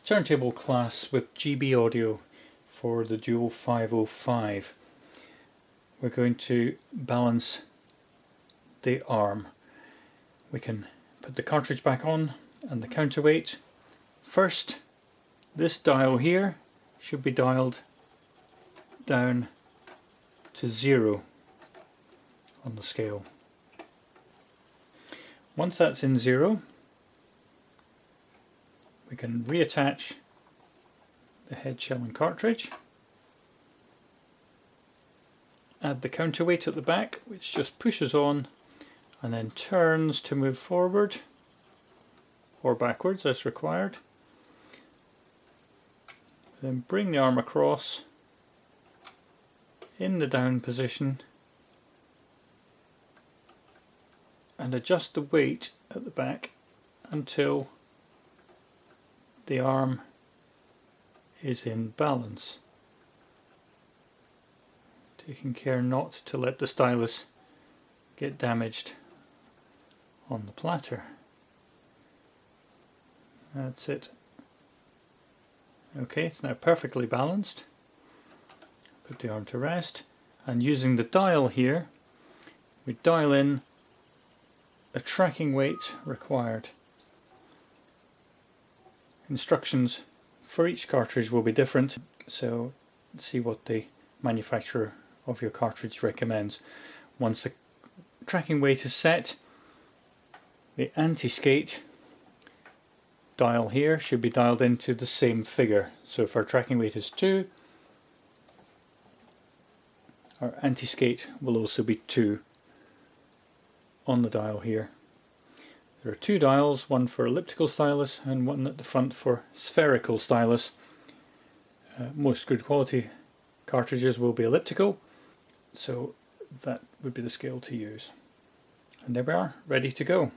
turntable class with GB audio for the Dual 505. We're going to balance the arm. We can put the cartridge back on and the counterweight. First, this dial here should be dialed down to 0 on the scale. Once that's in 0, we can reattach the head shell and cartridge, add the counterweight at the back, which just pushes on and then turns to move forward or backwards as required. Then bring the arm across in the down position and adjust the weight at the back until the arm is in balance, taking care not to let the stylus get damaged on the platter. That's it. Okay, it's now perfectly balanced. Put the arm to rest, and using the dial here, we dial in a tracking weight required. Instructions for each cartridge will be different, so see what the manufacturer of your cartridge recommends. Once the tracking weight is set, the anti-skate dial here should be dialed into the same figure. So if our tracking weight is 2, our anti-skate will also be 2 on the dial here. There are 2 dials, one for elliptical stylus and one at the front for spherical stylus. Most good quality cartridges will be elliptical, so that would be the scale to use. And there we are, ready to go.